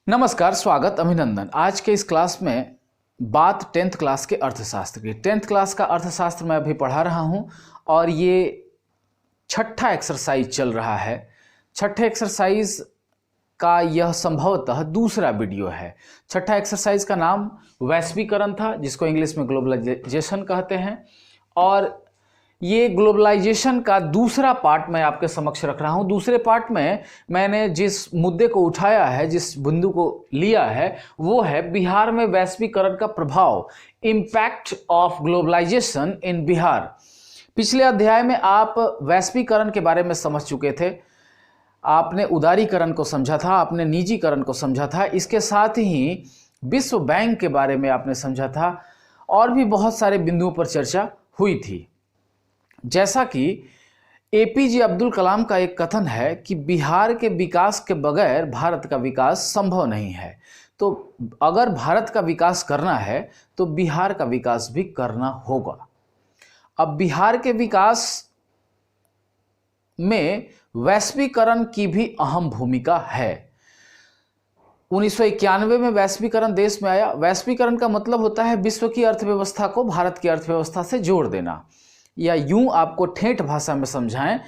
नमस्कार, स्वागत, अभिनंदन। आज के इस क्लास में बात 10th क्लास के अर्थशास्त्र की। 10th क्लास का अर्थशास्त्र मैं अभी पढ़ा रहा हूं और ये छठा एक्सरसाइज चल रहा है। छठे एक्सरसाइज का यह संभवतः दूसरा वीडियो है। छठा एक्सरसाइज का नाम वैश्वीकरण था, जिसको इंग्लिश में ग्लोबलाइजेशन कहते हैं। और ये ग्लोबलाइजेशन का दूसरा पार्ट मैं आपके समक्ष रख रहा हूं। दूसरे पार्ट में मैंने जिस मुद्दे को उठाया है, जिस बिंदु को लिया है, वो है बिहार में वैश्वीकरण का प्रभाव, इम्पैक्ट ऑफ ग्लोबलाइजेशन इन बिहार। पिछले अध्याय में आप वैश्वीकरण के बारे में समझ चुके थे। आपने उदारीकरण को समझा था, आपने निजीकरण को समझा था, इसके साथ ही विश्व बैंक के बारे में आपने समझा था और भी बहुत सारे बिंदुओं पर चर्चा हुई थी। जैसा कि एपीजे अब्दुल कलाम का एक कथन है कि बिहार के विकास के बगैर भारत का विकास संभव नहीं है। तो अगर भारत का विकास करना है तो बिहार का विकास भी करना होगा। अब बिहार के विकास में वैश्वीकरण की भी अहम भूमिका है। 1991 में वैश्वीकरण देश में आया। वैश्वीकरण का मतलब होता है विश्व की अर्थव्यवस्था को भारत की अर्थव्यवस्था से जोड़ देना, या यूं आपको ठेठ भाषा में समझाएं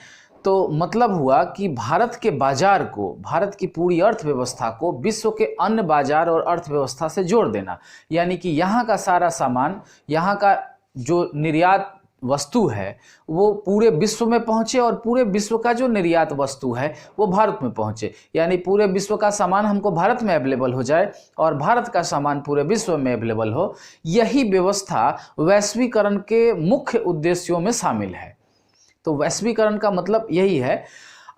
तो मतलब हुआ कि भारत के बाजार को, भारत की पूरी अर्थव्यवस्था को विश्व के अन्य बाजार और अर्थव्यवस्था से जोड़ देना। यानी कि यहाँ का सारा सामान, यहाँ का जो निर्यात वस्तु है वो पूरे विश्व में पहुँचे और पूरे विश्व का जो निर्यात वस्तु है वो भारत में पहुँचे। यानी पूरे विश्व का सामान हमको भारत में अवेलेबल हो जाए और भारत का सामान पूरे विश्व में अवेलेबल हो। यही व्यवस्था वैश्वीकरण के मुख्य उद्देश्यों में शामिल है। तो वैश्वीकरण का मतलब यही है।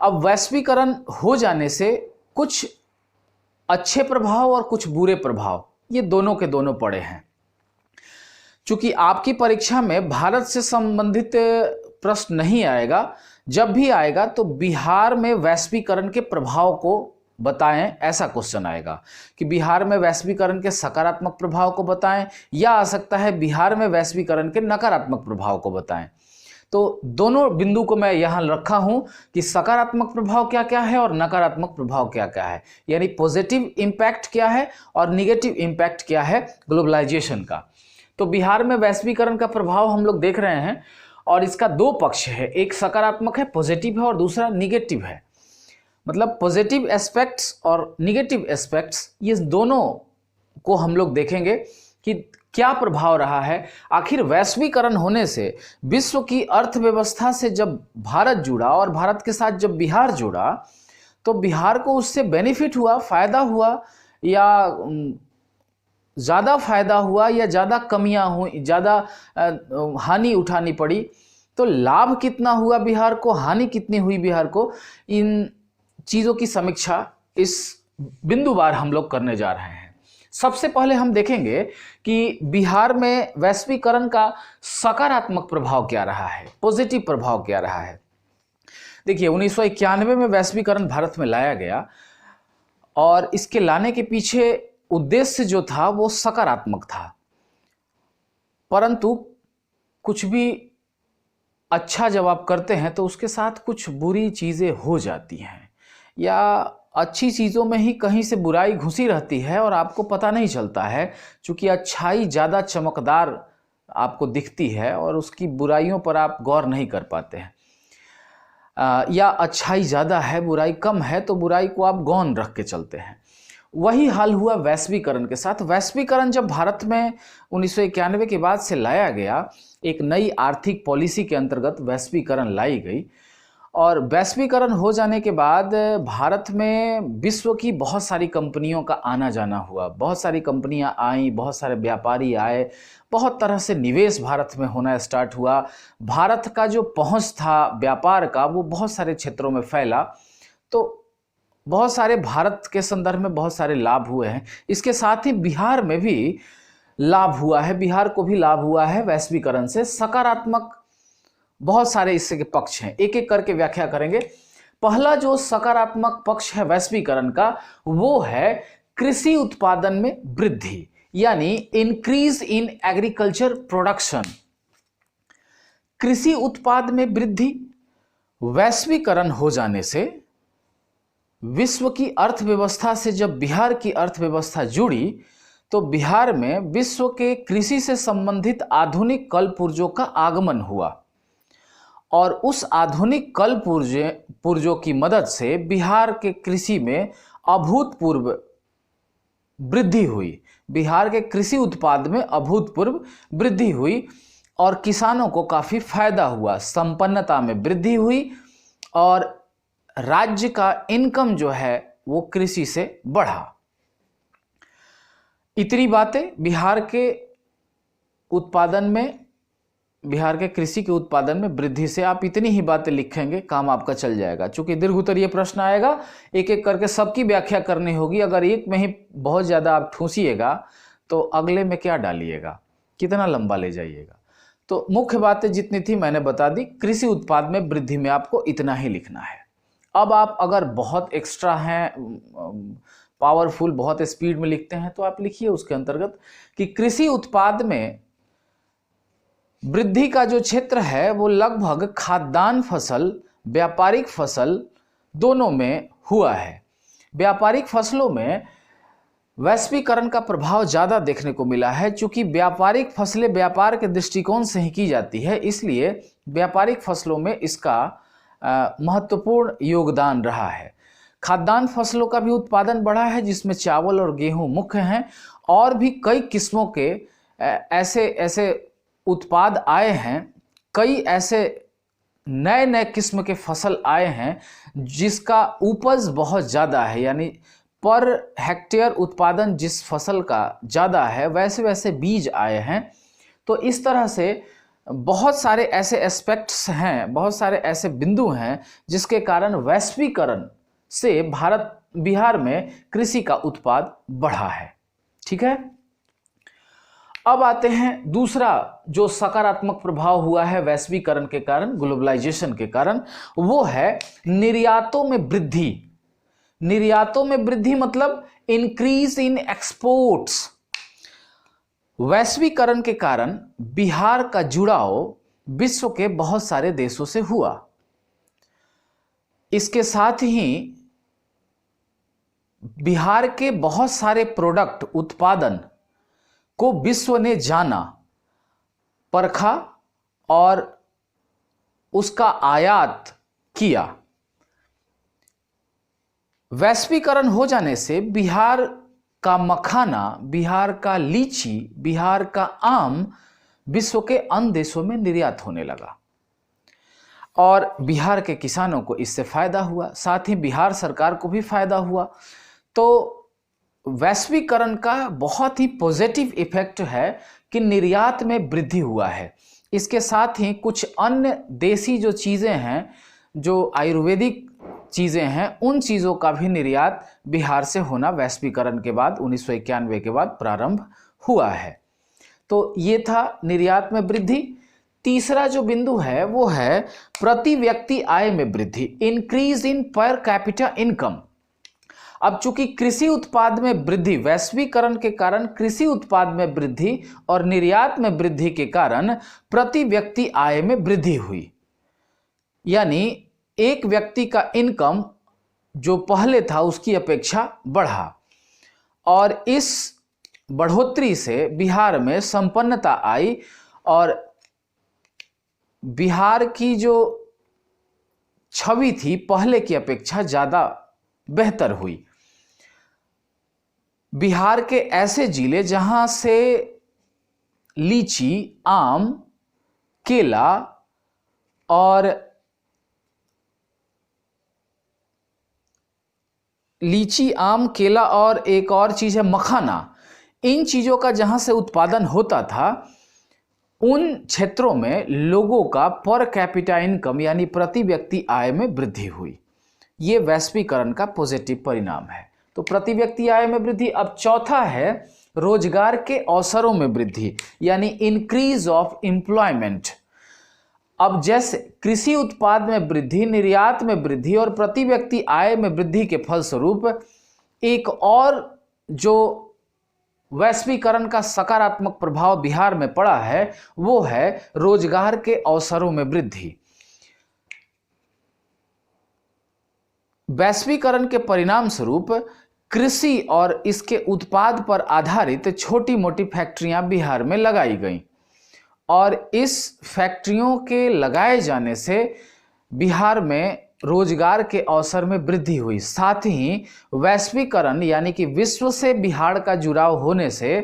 अब वैश्वीकरण हो जाने से कुछ अच्छे प्रभाव और कुछ बुरे प्रभाव, ये दोनों के दोनों पड़े हैं। चूंकि आपकी परीक्षा में भारत से संबंधित प्रश्न नहीं आएगा, जब भी आएगा तो बिहार में वैश्वीकरण के प्रभाव को बताएं, ऐसा क्वेश्चन आएगा कि बिहार में वैश्वीकरण के सकारात्मक प्रभाव को बताएं, या आ सकता है बिहार में वैश्वीकरण के नकारात्मक प्रभाव को बताएं। तो दोनों बिंदु को मैं यहाँ रखा हूं कि सकारात्मक प्रभाव क्या क्या है और नकारात्मक प्रभाव क्या क्या है, यानी पॉजिटिव इम्पैक्ट क्या है और निगेटिव इम्पैक्ट क्या है ग्लोबलाइजेशन का। तो बिहार में वैश्वीकरण का प्रभाव हम लोग देख रहे हैं और इसका दो पक्ष है, एक सकारात्मक है, पॉजिटिव है, और दूसरा निगेटिव है। मतलब पॉजिटिव एस्पेक्ट्स और निगेटिव एस्पेक्ट्स, ये दोनों को हम लोग देखेंगे कि क्या प्रभाव रहा है। आखिर वैश्वीकरण होने से विश्व की अर्थव्यवस्था से जब भारत जुड़ा और भारत के साथ जब बिहार जुड़ा तो बिहार को उससे बेनिफिट हुआ, फायदा हुआ, या ज़्यादा फायदा हुआ या ज़्यादा कमियां हुई, ज़्यादा हानि उठानी पड़ी। तो लाभ कितना हुआ बिहार को, हानि कितनी हुई बिहार को, इन चीज़ों की समीक्षा इस बिंदुवार हम लोग करने जा रहे हैं। सबसे पहले हम देखेंगे कि बिहार में वैश्वीकरण का सकारात्मक प्रभाव क्या रहा है, पॉजिटिव प्रभाव क्या रहा है। देखिए, 1991 में वैश्वीकरण भारत में लाया गया और इसके लाने के पीछे उद्देश्य जो था वो सकारात्मक था। परंतु कुछ भी अच्छा जब आप करते हैं तो उसके साथ कुछ बुरी चीज़ें हो जाती हैं, या अच्छी चीज़ों में ही कहीं से बुराई घुसी रहती है और आपको पता नहीं चलता है, क्योंकि अच्छाई ज़्यादा चमकदार आपको दिखती है और उसकी बुराइयों पर आप गौर नहीं कर पाते हैं। या अच्छाई ज़्यादा है, बुराई कम है, तो बुराई को आप गौन रख के चलते हैं। वही हाल हुआ वैश्वीकरण के साथ। वैश्वीकरण जब भारत में 1991 के बाद से लाया गया, एक नई आर्थिक पॉलिसी के अंतर्गत वैश्वीकरण लाई गई, और वैश्वीकरण हो जाने के बाद भारत में विश्व की बहुत सारी कंपनियों का आना जाना हुआ। बहुत सारी कंपनियां आईं, बहुत सारे व्यापारी आए, बहुत तरह से निवेश भारत में होना स्टार्ट हुआ। भारत का जो पहुंच था व्यापार का वो बहुत सारे क्षेत्रों में फैला। तो बहुत सारे भारत के संदर्भ में बहुत सारे लाभ हुए हैं। इसके साथ ही बिहार में भी लाभ हुआ है, बिहार को भी लाभ हुआ है वैश्वीकरण से। सकारात्मक बहुत सारे इससे के पक्ष हैं, एक एक करके व्याख्या करेंगे। पहला जो सकारात्मक पक्ष है वैश्वीकरण का वो है कृषि उत्पादन में वृद्धि, यानी इंक्रीज इन एग्रीकल्चर प्रोडक्शन। कृषि उत्पाद में वृद्धि वैश्वीकरण हो जाने से विश्व की अर्थव्यवस्था से जब बिहार की अर्थव्यवस्था जुड़ी तो बिहार में विश्व के कृषि से संबंधित आधुनिक कल पुर्जों का आगमन हुआ और उस आधुनिक कल पुर्जों की मदद से बिहार के कृषि में अभूतपूर्व वृद्धि हुई। बिहार के कृषि उत्पाद में अभूतपूर्व वृद्धि हुई और किसानों को काफ़ी फायदा हुआ, संपन्नता में वृद्धि हुई और राज्य का इनकम जो है वो कृषि से बढ़ा। इतनी बातें बिहार के उत्पादन में, बिहार के कृषि के उत्पादन में वृद्धि से आप इतनी ही बातें लिखेंगे, काम आपका चल जाएगा। चूंकि दीर्घ उत्तरीय प्रश्न आएगा, एक एक करके सबकी व्याख्या करनी होगी। अगर एक में ही बहुत ज़्यादा आप ठूसिएगा तो अगले में क्या डालिएगा, कितना लंबा ले जाइएगा। तो मुख्य बातें जितनी थी मैंने बता दी। कृषि उत्पाद में वृद्धि में आपको इतना ही लिखना है। अब आप अगर बहुत एक्स्ट्रा हैं, पावरफुल, बहुत स्पीड में लिखते हैं तो आप लिखिए उसके अंतर्गत कि कृषि उत्पाद में वृद्धि का जो क्षेत्र है वो लगभग खाद्यान्न फसल, व्यापारिक फसल दोनों में हुआ है। व्यापारिक फसलों में वैश्वीकरण का प्रभाव ज़्यादा देखने को मिला है। चूंकि व्यापारिक फसलें व्यापार के दृष्टिकोण से ही की जाती है, इसलिए व्यापारिक फसलों में इसका महत्वपूर्ण योगदान रहा है। खाद्यान्न फसलों का भी उत्पादन बढ़ा है, जिसमें चावल और गेहूं मुख्य हैं और भी कई किस्मों के ऐसे उत्पाद आए हैं, कई ऐसे नए नए किस्म के फसल आए हैं जिसका उपज बहुत ज़्यादा है, यानी पर हेक्टेयर उत्पादन जिस फसल का ज़्यादा है वैसे वैसे बीज आए हैं। तो इस तरह से बहुत सारे ऐसे एस्पेक्ट्स हैं, बहुत सारे ऐसे बिंदु हैं जिसके कारण वैश्वीकरण से बिहार में कृषि का उत्पाद बढ़ा है। ठीक है, अब आते हैं दूसरा जो सकारात्मक प्रभाव हुआ है वैश्वीकरण के कारण, ग्लोबलाइजेशन के कारण, वो है निर्यातों में वृद्धि। निर्यातों में वृद्धि मतलब इंक्रीज इन एक्सपोर्ट्स। वैश्वीकरण के कारण बिहार का जुड़ाव विश्व के बहुत सारे देशों से हुआ। इसके साथ ही बिहार के बहुत सारे प्रोडक्ट, उत्पादन को विश्व ने जाना, परखा और उसका आयात किया। वैश्वीकरण हो जाने से बिहार का मखाना, बिहार का लीची, बिहार का आम विश्व के अन्य देशों में निर्यात होने लगा और बिहार के किसानों को इससे फायदा हुआ, साथ ही बिहार सरकार को भी फायदा हुआ। तो वैश्वीकरण का बहुत ही पॉजिटिव इफेक्ट है कि निर्यात में वृद्धि हुआ है। इसके साथ ही कुछ अन्य देसी जो चीज़ें हैं, जो आयुर्वेदिक चीज़ें हैं, उन चीज़ों का भी निर्यात बिहार से होना वैश्वीकरण के बाद 1991 के बाद प्रारंभ हुआ है। तो ये था निर्यात में वृद्धि। तीसरा जो बिंदु है वो है प्रति व्यक्ति आय में वृद्धि, increase in per capita income. अब चूंकि कृषि उत्पाद में वृद्धि, वैश्वीकरण के कारण कृषि उत्पाद में वृद्धि और निर्यात में वृद्धि के कारण प्रति व्यक्ति आय में वृद्धि हुई, यानी एक व्यक्ति का इनकम जो पहले था उसकी अपेक्षा बढ़ा और इस बढ़ोतरी से बिहार में संपन्नता आई और बिहार की जो छवि थी पहले की अपेक्षा ज़्यादा बेहतर हुई। बिहार के ऐसे जिले जहां से लीची, आम, केला और एक और चीज है मखाना, इन चीजों का जहां से उत्पादन होता था उन क्षेत्रों में लोगों का पर कैपिटा इनकम यानी प्रति व्यक्ति आय में वृद्धि हुई। ये वैश्वीकरण का पॉजिटिव परिणाम है। तो प्रति व्यक्ति आय में वृद्धि। अब चौथा है रोजगार के अवसरों में वृद्धि, यानी इंक्रीज ऑफ एम्प्लॉयमेंट। अब जैसे कृषि उत्पाद में वृद्धि, निर्यात में वृद्धि और प्रति व्यक्ति आय में वृद्धि के फलस्वरूप एक और जो वैश्वीकरण का सकारात्मक प्रभाव बिहार में पड़ा है वो है रोजगार के अवसरों में वृद्धि। वैश्वीकरण के परिणाम स्वरूप कृषि और इसके उत्पाद पर आधारित छोटी मोटी फैक्ट्रियां बिहार में लगाई गईं और इस फैक्ट्रियों के लगाए जाने से बिहार में रोजगार के अवसर में वृद्धि हुई। साथ ही वैश्वीकरण यानी कि विश्व से बिहार का जुड़ाव होने से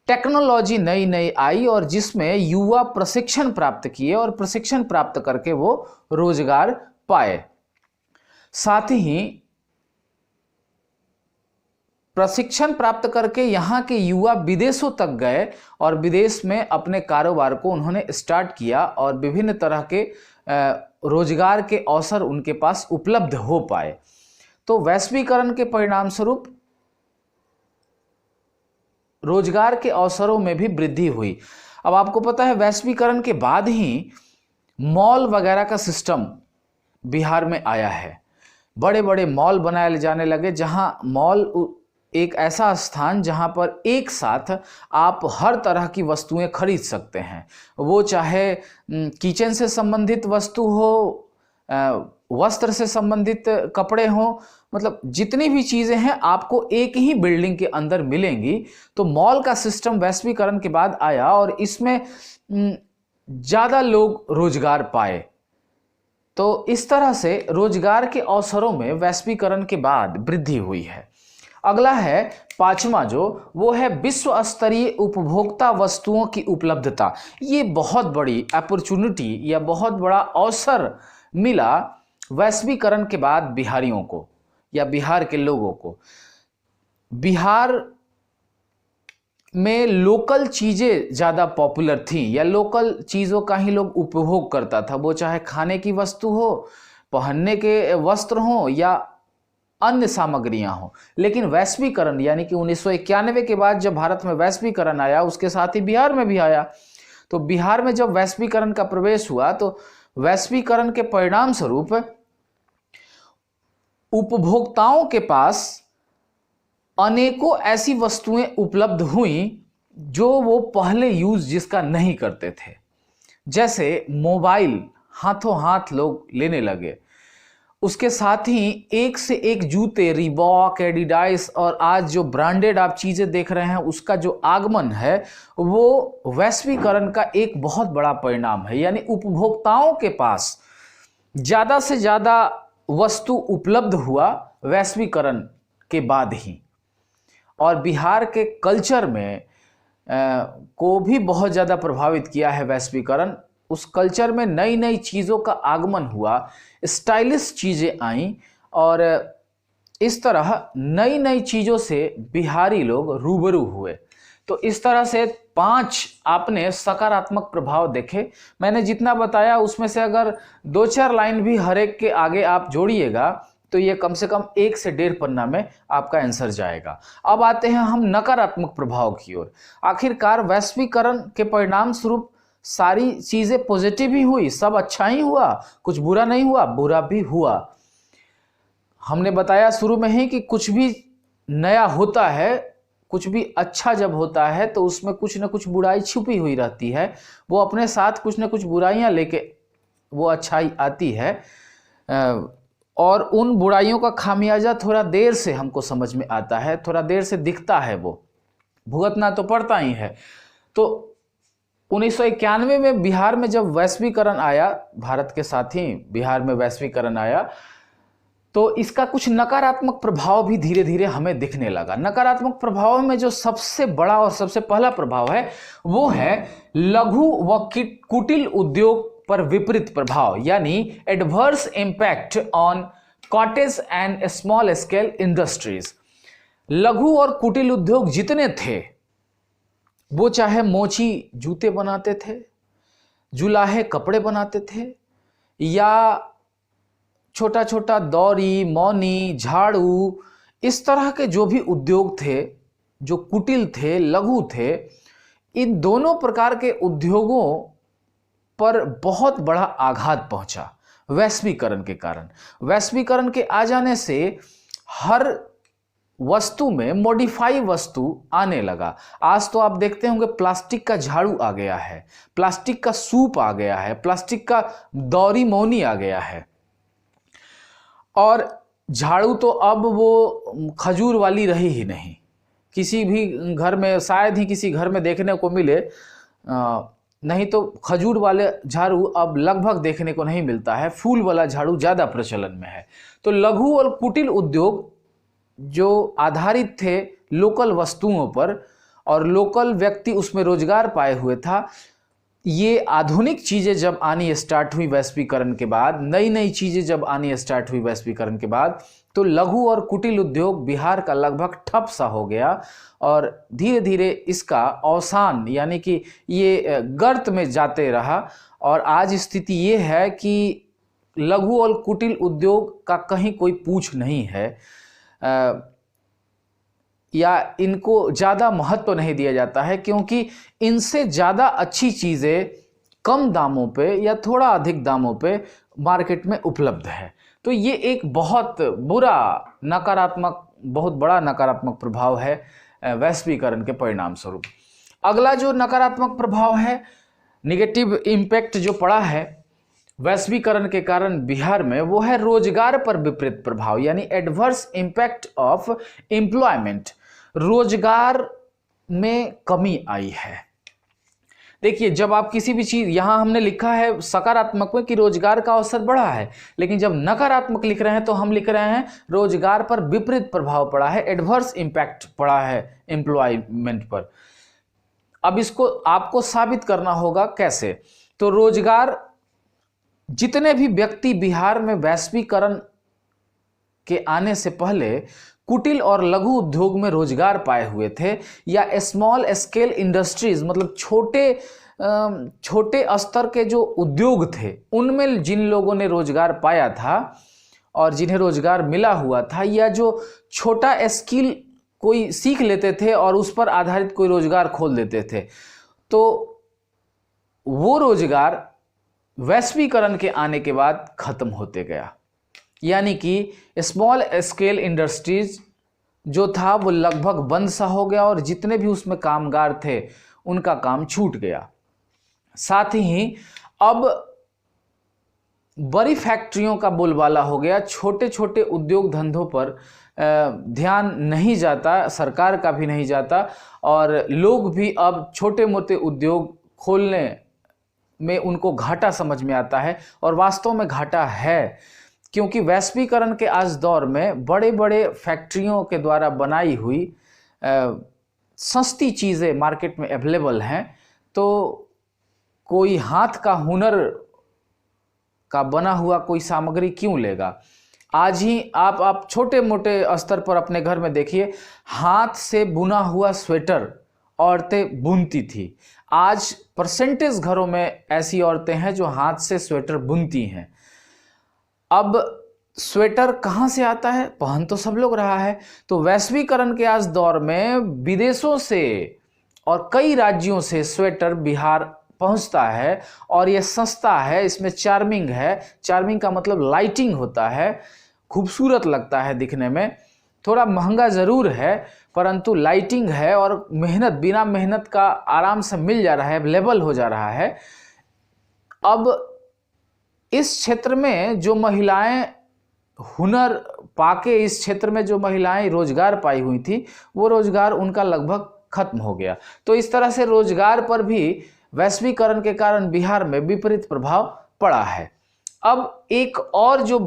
टेक्नोलॉजी नई नई आई और जिसमें युवा प्रशिक्षण प्राप्त किए और प्रशिक्षण प्राप्त करके वो रोजगार पाए। साथ ही प्रशिक्षण प्राप्त करके यहाँ के युवा विदेशों तक गए और विदेश में अपने कारोबार को उन्होंने स्टार्ट किया और विभिन्न तरह के रोजगार के अवसर उनके पास उपलब्ध हो पाए। तो वैश्वीकरण के परिणाम स्वरूप रोजगार के अवसरों में भी वृद्धि हुई। अब आपको पता है वैश्वीकरण के बाद ही मॉल वगैरह का सिस्टम बिहार में आया है। बड़े बड़े मॉल बनाए जाने लगे, जहां मॉल एक ऐसा स्थान जहां पर एक साथ आप हर तरह की वस्तुएं खरीद सकते हैं, वो चाहे किचन से संबंधित वस्तु हो, वस्त्र से संबंधित कपड़े हो, मतलब जितनी भी चीज़ें हैं आपको एक ही बिल्डिंग के अंदर मिलेंगी। तो मॉल का सिस्टम वैश्वीकरण के बाद आया और इसमें ज़्यादा लोग रोजगार पाए। तो इस तरह से रोजगार के अवसरों में वैश्वीकरण के बाद वृद्धि हुई है। अगला है पांचवा, जो वो है विश्व स्तरीय उपभोक्ता वस्तुओं की उपलब्धता। ये बहुत बड़ी अपॉर्चुनिटी या बहुत बड़ा अवसर मिला वैश्वीकरण के बाद बिहारियों को या बिहार के लोगों को। बिहार में लोकल चीज़ें ज़्यादा पॉपुलर थी या लोकल चीज़ों का ही लोग उपभोग करता था, वो चाहे खाने की वस्तु हो, पहनने के वस्त्र हो या अन्य सामग्रियां हो। लेकिन वैश्वीकरण यानी कि 1991 के बाद जब भारत में वैश्वीकरण आया, उसके साथ ही बिहार में भी आया। तो बिहार में जब वैश्वीकरण का प्रवेश हुआ तो वैश्वीकरण के परिणाम स्वरूप उपभोक्ताओं के पास अनेकों ऐसी वस्तुएं उपलब्ध हुई जो वो पहले यूज जिसका नहीं करते थे। जैसे मोबाइल हाथों हाथ लोग लेने लगे, उसके साथ ही एक से एक जूते, रीबॉक, एडिडास और आज जो ब्रांडेड आप चीज़ें देख रहे हैं उसका जो आगमन है वो वैश्वीकरण का एक बहुत बड़ा परिणाम है। यानी उपभोक्ताओं के पास ज़्यादा से ज़्यादा वस्तु उपलब्ध हुआ वैश्वीकरण के बाद ही। और बिहार के कल्चर में को भी बहुत ज़्यादा प्रभावित किया है वैश्वीकरण। उस कल्चर में नई नई चीज़ों का आगमन हुआ, स्टाइलिश चीज़ें आईं और इस तरह नई नई चीज़ों से बिहारी लोग रूबरू हुए। तो इस तरह से 5 आपने सकारात्मक प्रभाव देखे। मैंने जितना बताया उसमें से अगर 2-4 लाइन भी हर एक के आगे आप जोड़िएगा तो ये कम से कम 1 से 1.5 पन्ना में आपका आंसर जाएगा। अब आते हैं हम नकारात्मक प्रभाव की ओर। आखिरकार वैश्वीकरण के परिणाम स्वरूप सारी चीज़ें पॉजिटिव ही हुई, सब अच्छा ही हुआ, कुछ बुरा नहीं हुआ, बुरा भी हुआ। हमने बताया शुरू में ही कि कुछ भी नया होता है, कुछ भी अच्छा जब होता है तो उसमें कुछ ना कुछ बुराई छुपी हुई रहती है, वो अपने साथ कुछ ना कुछ बुराइयां लेके वो अच्छाई आती है और उन बुराइयों का खामियाजा थोड़ा देर से हमको समझ में आता है, थोड़ा देर से दिखता है, वो भुगतना तो पड़ता ही है। तो 1991 में बिहार में जब वैश्वीकरण आया, भारत के साथ ही बिहार में वैश्वीकरण आया, तो इसका कुछ नकारात्मक प्रभाव भी धीरे धीरे हमें दिखने लगा। नकारात्मक प्रभाव में जो सबसे बड़ा और सबसे पहला प्रभाव है वो है लघु व कुटिल उद्योग पर विपरीत प्रभाव, यानी adverse impact on cottage and small scale industries. लघु और कुटिल उद्योग जितने थे, वो चाहे मोची जूते बनाते थे, जुलाहे कपड़े बनाते थे, या छोटा छोटा दौरी, मौनी, झाड़ू, इस तरह के जो भी उद्योग थे, जो कुटिल थे, लघु थे, इन दोनों प्रकार के उद्योगों पर बहुत बड़ा आघात पहुंचा वैश्वीकरण के कारण। वैश्वीकरण के आ जाने से हर वस्तु में मॉडिफाई वस्तु आने लगा। आज तो आप देखते होंगे प्लास्टिक का झाड़ू आ गया है, प्लास्टिक का सूप आ गया है, प्लास्टिक का दौरी मौनी आ गया है। और झाड़ू तो अब वो खजूर वाली रही ही नहीं, किसी भी घर में शायद ही किसी घर में देखने को मिले, नहीं तो खजूर वाले झाड़ू अब लगभग देखने को नहीं मिलता है, फूल वाला झाड़ू ज़्यादा प्रचलन में है। तो लघु और कुटीर उद्योग जो आधारित थे लोकल वस्तुओं पर और लोकल व्यक्ति उसमें रोजगार पाए हुए था, ये आधुनिक चीज़ें जब आनी स्टार्ट हुई वैश्वीकरण के बाद, नई नई चीज़ें जब आनी स्टार्ट हुई वैश्वीकरण के बाद, तो लघु और कुटीर उद्योग बिहार का लगभग ठप सा हो गया और धीरे धीरे इसका अवसान यानी कि ये गर्त में जाते रहा। और आज स्थिति ये है कि लघु और कुटीर उद्योग का कहीं कोई पूछ नहीं है, या इनको ज़्यादा महत्व नहीं दिया जाता है, क्योंकि इनसे ज़्यादा अच्छी चीज़ें कम दामों पे या थोड़ा अधिक दामों पे मार्केट में उपलब्ध है। तो ये एक बहुत बुरा नकारात्मक, बहुत बड़ा नकारात्मक प्रभाव है वैश्वीकरण के परिणाम स्वरूप। अगला जो नकारात्मक प्रभाव है, निगेटिव इम्पैक्ट जो पड़ा है वैश्वीकरण के कारण बिहार में, वो है रोजगार पर विपरीत प्रभाव, यानी एडवर्स इम्पैक्ट ऑफ एम्प्लॉयमेंट। रोजगार में कमी आई है। देखिए, जब आप किसी भी चीज, यहां हमने लिखा है सकारात्मक में कि रोजगार का अवसर बढ़ा है, लेकिन जब नकारात्मक लिख रहे हैं तो हम लिख रहे हैं रोजगार पर विपरीत प्रभाव पड़ा है, एडवर्स इम्पैक्ट पड़ा है एम्प्लॉयमेंट पर। अब इसको आपको साबित करना होगा कैसे। तो रोजगार, जितने भी व्यक्ति बिहार में वैश्वीकरण के आने से पहले कुटीर और लघु उद्योग में रोजगार पाए हुए थे, या स्मॉल स्केल इंडस्ट्रीज, मतलब छोटे स्तर के जो उद्योग थे, उनमें जिन लोगों ने रोजगार पाया था और जिन्हें रोजगार मिला हुआ था, या जो छोटा स्किल कोई सीख लेते थे और उस पर आधारित कोई रोजगार खोल देते थे, तो वो रोजगार वैश्वीकरण के आने के बाद खत्म होते गया। यानी कि स्मॉल स्केल इंडस्ट्रीज जो था वो लगभग बंद सा हो गया और जितने भी उसमें कामगार थे उनका काम छूट गया। साथ ही अब बड़ी फैक्ट्रियों का बोलबाला हो गया, छोटे छोटे उद्योग धंधों पर ध्यान नहीं जाता, सरकार का भी नहीं जाता, और लोग भी अब छोटे मोटे उद्योग खोलने में उनको घाटा समझ में आता है, और वास्तव में घाटा है, क्योंकि वैश्वीकरण के आज दौर में बड़े बड़े फैक्ट्रियों के द्वारा बनाई हुई सस्ती चीज़ें मार्केट में अवेलेबल हैं, तो कोई हाथ का हुनर का बना हुआ कोई सामग्री क्यों लेगा। आज ही आप छोटे मोटे स्तर पर अपने घर में देखिए, हाथ से बुना हुआ स्वेटर औरतें बुनती थी। आज परसेंटेज घरों में ऐसी औरतें हैं जो हाथ से स्वेटर बुनती हैं। अब स्वेटर कहाँ से आता है, पहन तो सब लोग रहा है। तो वैश्वीकरण के आज दौर में विदेशों से और कई राज्यों से स्वेटर बिहार पहुंचता है, और ये सस्ता है, इसमें चार्मिंग है। चार्मिंग का मतलब लाइटिंग होता है, खूबसूरत लगता है दिखने में, थोड़ा महंगा ज़रूर है परंतु लाइटिंग है, और मेहनत, बिना मेहनत का आराम से मिल जा रहा है, अवेलेबल हो जा रहा है। अब इस क्षेत्र में जो महिलाएं हुनर पाके, इस क्षेत्र में जो महिलाएं रोजगार पाई हुई थी, वो रोजगार उनका लगभग खत्म हो गया। तो इस तरह से रोजगार पर भी वैश्वीकरण के कारण बिहार में विपरीत प्रभाव पड़ा है। अब एक और जो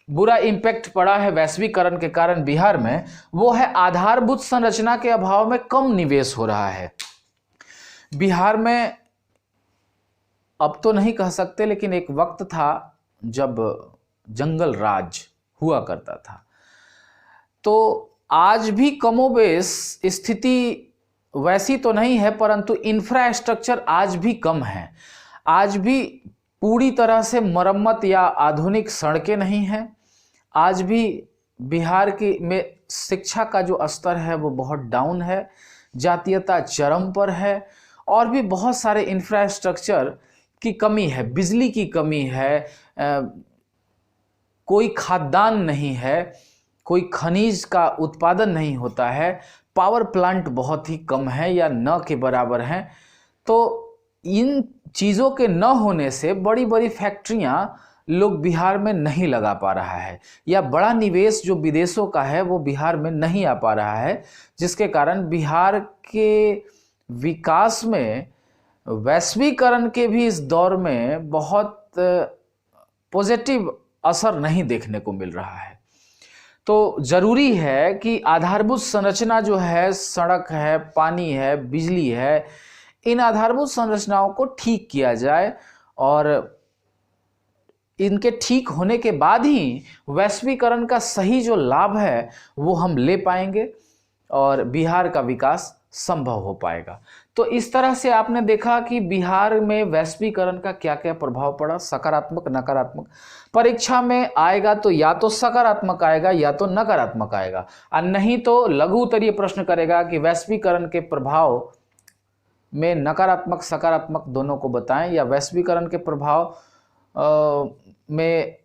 बुरा इम्पैक्ट पड़ा है वैश्वीकरण के कारण बिहार में, वो है आधारभूत संरचना के अभाव में कम निवेश हो रहा है। बिहार में अब तो नहीं कह सकते, लेकिन एक वक्त था जब जंगल राज हुआ करता था। तो आज भी कमोबेश स्थिति वैसी तो नहीं है, परंतु इंफ्रास्ट्रक्चर आज भी कम है। आज भी पूरी तरह से मरम्मत या आधुनिक सड़कें नहीं हैं। आज भी बिहार की में शिक्षा का जो स्तर है वो बहुत डाउन है, जातीयता चरम पर है, और भी बहुत सारे इंफ्रास्ट्रक्चर की कमी है, बिजली की कमी है, कोई खाद्यान्न नहीं है, कोई खनिज का उत्पादन नहीं होता है, पावर प्लांट बहुत ही कम है या न के बराबर हैं। तो इन चीज़ों के न होने से बड़ी बड़ी फैक्ट्रियां लोग बिहार में नहीं लगा पा रहा है, या बड़ा निवेश जो विदेशों का है वो बिहार में नहीं आ पा रहा है, जिसके कारण बिहार के विकास में वैश्वीकरण के भी इस दौर में बहुत पॉजिटिव असर नहीं देखने को मिल रहा है। तो जरूरी है कि आधारभूत संरचना जो है, सड़क है, पानी है, बिजली है, इन आधारभूत संरचनाओं को ठीक किया जाए, और इनके ठीक होने के बाद ही वैश्वीकरण का सही जो लाभ है वो हम ले पाएंगे और बिहार का विकास संभव हो पाएगा। तो इस तरह से आपने देखा कि बिहार में वैश्वीकरण का क्या क्या प्रभाव पड़ा, सकारात्मक, नकारात्मक। परीक्षा में आएगा तो या तो सकारात्मक आएगा या तो नकारात्मक आएगा, और नहीं तो लघु उत्तरीय प्रश्न करेगा कि वैश्वीकरण के प्रभाव में नकारात्मक सकारात्मक दोनों को बताएं, या वैश्वीकरण के प्रभाव में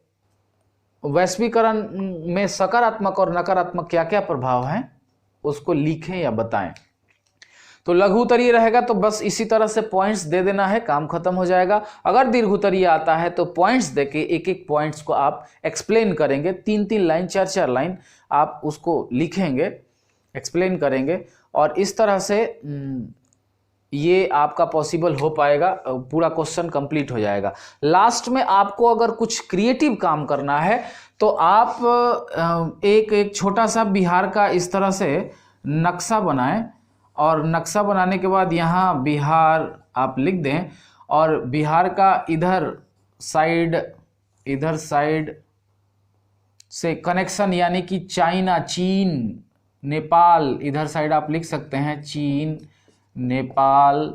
वैश्वीकरण में सकारात्मक और नकारात्मक क्या क्या प्रभाव हैं उसको लिखें या बताएं। तो लघु उत्तरीय रहेगा तो बस इसी तरह से पॉइंट्स दे देना है, काम खत्म हो जाएगा। अगर दीर्घ उत्तरीय आता है तो पॉइंट्स देके एक एक पॉइंट्स को आप एक्सप्लेन करेंगे, 3-3 लाइन 4-4 लाइन आप उसको लिखेंगे, एक्सप्लेन करेंगे, और इस तरह से ये आपका पॉसिबल हो पाएगा, पूरा क्वेश्चन कंप्लीट हो जाएगा। लास्ट में आपको अगर कुछ क्रिएटिव काम करना है तो आप एक छोटा सा बिहार का इस तरह से नक्शा बनाएं, और नक्शा बनाने के बाद यहाँ बिहार आप लिख दें, और बिहार का इधर साइड से कनेक्शन, यानी कि चाइना, चीन, नेपाल, इधर साइड आप लिख सकते हैं चीन, नेपाल,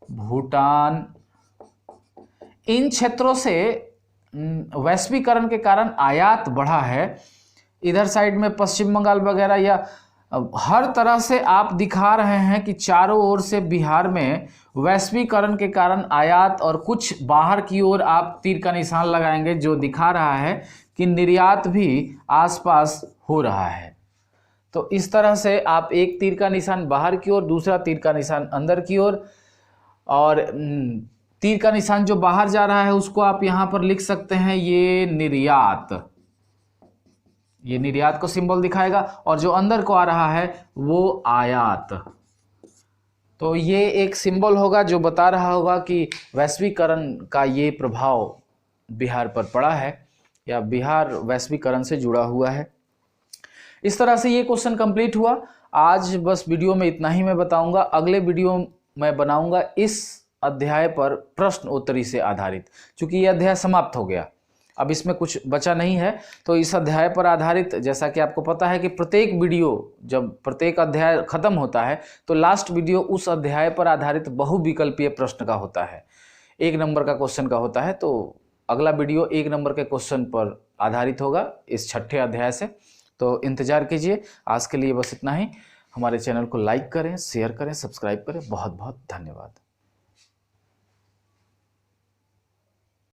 भूटान, इन क्षेत्रों से वैश्वीकरण के कारण आयात बढ़ा है। इधर साइड में पश्चिम बंगाल वगैरह, या हर तरह से आप दिखा रहे हैं कि चारों ओर से बिहार में वैश्वीकरण के कारण आयात, और कुछ बाहर की ओर आप तीर का निशान लगाएंगे जो दिखा रहा है कि निर्यात भी आसपास हो रहा है। तो इस तरह से आप एक तीर का निशान बाहर की ओर, दूसरा तीर का निशान अंदर की ओर, और तीर का निशान जो बाहर जा रहा है उसको आप यहां पर लिख सकते हैं ये निर्यात, ये निर्यात को सिंबल दिखाएगा, और जो अंदर को आ रहा है वो आयात। तो ये एक सिंबल होगा जो बता रहा होगा कि वैश्वीकरण का ये प्रभाव बिहार पर पड़ा है, या बिहार वैश्वीकरण से जुड़ा हुआ है। इस तरह से ये क्वेश्चन कंप्लीट हुआ। आज बस वीडियो में इतना ही मैं बताऊंगा। अगले वीडियो मैं बनाऊंगा इस अध्याय पर प्रश्न उत्तरी से आधारित, क्योंकि ये अध्याय समाप्त हो गया, अब इसमें कुछ बचा नहीं है। तो इस अध्याय पर आधारित, जैसा कि आपको पता है कि प्रत्येक वीडियो जब प्रत्येक अध्याय खत्म होता है तो लास्ट वीडियो उस अध्याय पर आधारित बहुविकल्पीय प्रश्न का होता है, 1 नंबर का क्वेश्चन का होता है। तो अगला वीडियो 1 नंबर के क्वेश्चन पर आधारित होगा इस 6ठे अध्याय से। तो इंतजार कीजिए। आज के लिए बस इतना ही। हमारे चैनल को लाइक करें, शेयर करें, सब्सक्राइब करें। बहुत बहुत धन्यवाद।